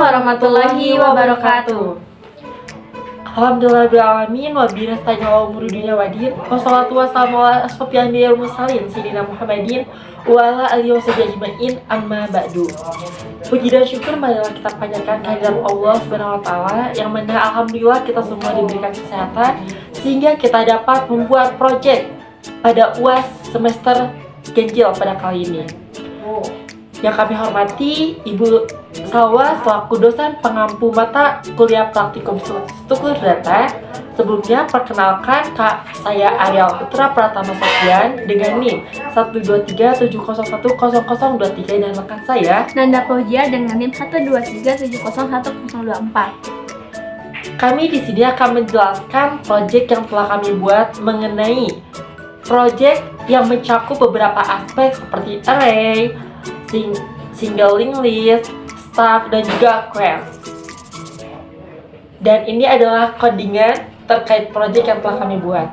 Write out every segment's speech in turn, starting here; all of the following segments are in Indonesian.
warahmatullahi wabarakatuh. Alhamdulillahirrahmanirrahim. Wabillahi nasta'in ala umuri dunya waddin. Wassalatu wassalamu ala asyrofil anbiya'i wal mursalin sayyidina Muhammadin wa ala alihi washabihi ajmain, amma ba'du. Puji dan syukur marilah kita panjatkan kehadirat Allah Subhanahu wa taala yang mana alhamdulillah kita semua diberikan kesehatan sehingga kita dapat membuat proyek pada UAS semester ganjil pada kali ini. Yang kami hormati Ibu Salwa selaku dosen pengampu mata kuliah praktikum struktur data. Sebelumnya perkenalkan saya Ariel Putra Pratama Sofyan dengan NIM 12370100023 dan rekan saya Nanda Fauzia dengan NIM 123701024. Kami di sini akan menjelaskan proyek yang telah kami buat mengenai proyek yang mencakup beberapa aspek seperti array, single linked list, stack, dan juga query. Dan ini adalah codingan terkait proyek yang telah kami buat.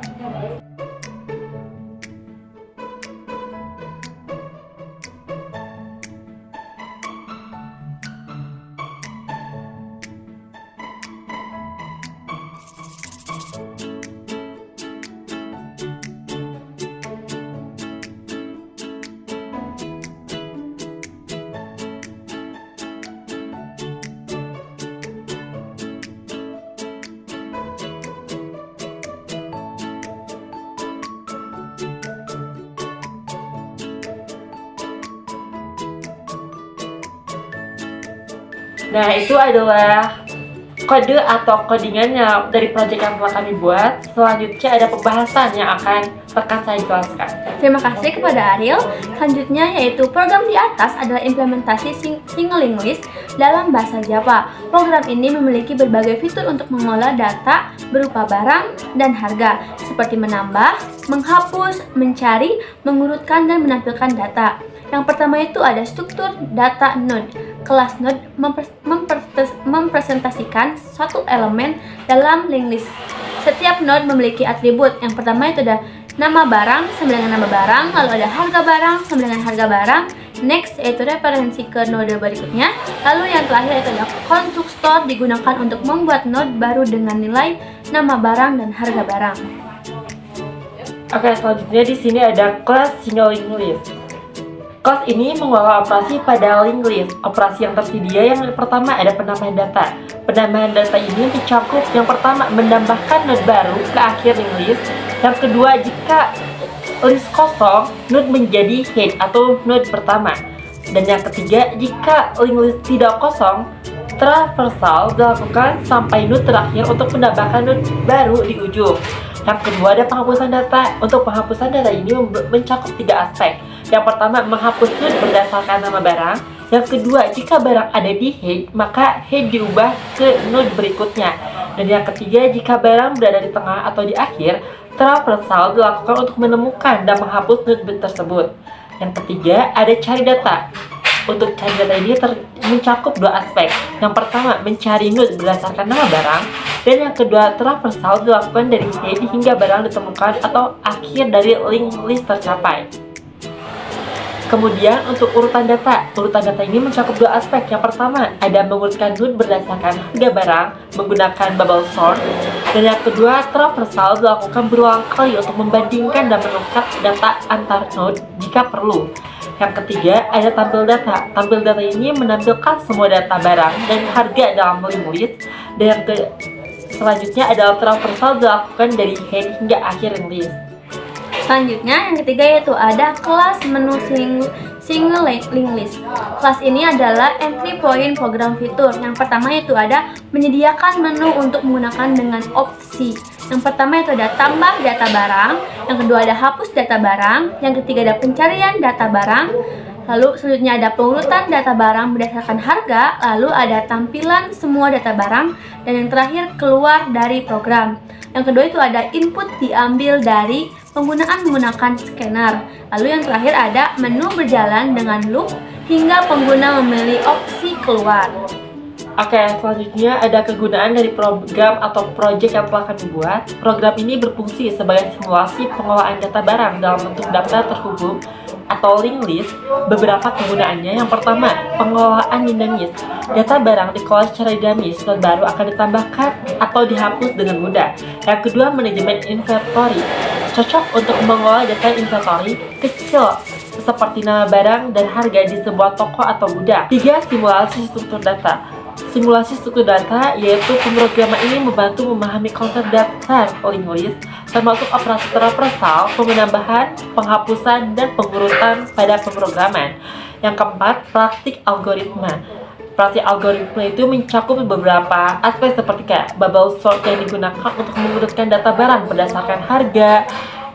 Nah, itu adalah kode atau codingannya dari proyek yang telah kami buat. Selanjutnya ada pembahasan yang akan rekan saya jelaskan. Terima kasih kepada Ariel. Selanjutnya yaitu program di atas adalah implementasi single linked list dalam bahasa Java. Program ini memiliki berbagai fitur untuk mengolah data berupa barang dan harga, seperti menambah, menghapus, mencari, mengurutkan, dan menampilkan data. Yang pertama itu ada struktur data node. Kelas node mempresentasikan satu elemen dalam linked list. Setiap node memiliki atribut. Yang pertama itu ada nama barang sama dengan nama barang, lalu ada harga barang sama dengan harga barang. Next yaitu referensi ke node berikutnya. Lalu yang terakhir itu ada konstruktor digunakan untuk membuat node baru dengan nilai nama barang dan harga barang. Oke, selanjutnya di sini ada kelas single linked list. Kelas ini mengolah operasi pada linked list. Operasi yang tersedia yang pertama ada penambahan data. Penambahan data ini mencakup yang pertama menambahkan node baru ke akhir linked list. Yang kedua, jika list kosong, node menjadi head atau node pertama. Dan yang ketiga, jika linked list tidak kosong, traversal dilakukan sampai node terakhir untuk menambahkan node baru di ujung. Yang kedua ada penghapusan data. Untuk penghapusan data ini mencakup 3 aspek. Yang pertama, menghapus node berdasarkan nama barang. Yang kedua, jika barang ada di head, maka head diubah ke node berikutnya. Dan yang ketiga, jika barang berada di tengah atau di akhir, traversal dilakukan untuk menemukan dan menghapus node tersebut. Yang ketiga, ada cari data. Untuk cari data ini mencakup 2 aspek. Yang pertama, mencari node berdasarkan nama barang. Dan yang kedua, traversal dilakukan dari head hingga barang ditemukan atau akhir dari linked list tercapai. Kemudian untuk urutan data ini mencakup 2 aspek. Yang pertama, ada mengurutkan node berdasarkan harga barang menggunakan bubble sort. Dan yang kedua, traversal dilakukan berulang kali untuk membandingkan dan menukar data antar node jika perlu. Yang ketiga, ada tampil data. Tampil data ini menampilkan semua data barang dan harga dalam linked list. Dan yang selanjutnya adalah traversal dilakukan dari head hingga akhir linked list. Selanjutnya yang ketiga yaitu ada kelas menu single linked list. Kelas ini adalah entry point program fitur. Yang pertama yaitu ada menyediakan menu untuk menggunakan dengan opsi. Yang pertama itu ada tambah data barang, yang kedua ada hapus data barang, yang ketiga ada pencarian data barang, lalu selanjutnya ada pengurutan data barang berdasarkan harga, lalu ada tampilan semua data barang, dan yang terakhir keluar dari program. Yang kedua itu ada input diambil dari penggunaan menggunakan scanner. Lalu yang terakhir ada menu berjalan dengan loop hingga pengguna memilih opsi keluar. Oke, selanjutnya ada kegunaan dari program atau proyek yang telah kami buat. Program ini berfungsi sebagai simulasi pengolahan data barang dalam bentuk daftar terhubung atau linked list, beberapa kegunaannya. Yang pertama, pengelolaan dinamis. Data barang dikelola secara dinamis dan baru akan ditambahkan atau dihapus dengan mudah. Yang kedua, manajemen inventory. Cocok untuk mengelola data inventory kecil seperti nama barang dan harga di sebuah toko atau gudang. 3. Simulasi struktur data. Simulasi struktur data yaitu pemrograman ini membantu memahami konsep dasar linked list, termasuk operasi transversal, penambahan, penghapusan, dan pengurutan pada pemrograman. Yang keempat, praktik algoritma. Praktik algoritma itu mencakup beberapa aspek seperti kayak bubble sort yang digunakan untuk mengurutkan data barang berdasarkan harga,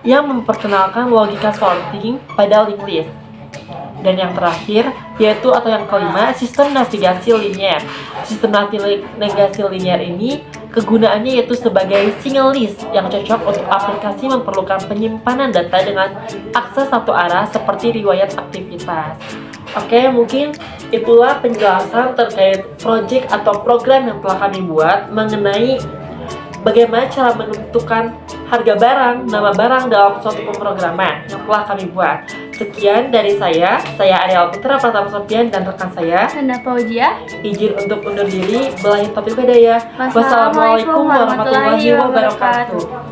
yang memperkenalkan logika sorting pada linked list. Dan yang terakhir, yaitu atau yang kelima, sistem navigasi linear. Sistem navigasi linear ini kegunaannya yaitu sebagai single list yang cocok untuk aplikasi memerlukan penyimpanan data dengan akses satu arah seperti riwayat aktivitas. Oke, mungkin itulah penjelasan terkait project atau program yang telah kami buat mengenai bagaimana cara menentukan harga barang, nama barang dalam suatu pemrograman yang telah kami buat. Sekian dari saya Ariel Putra Pratama Sofian dan rekan saya Nanda Fauzia. izin untuk undur diri. Billahi taufiq wal hidayah. Wassalamualaikum warahmatullahi wabarakatuh.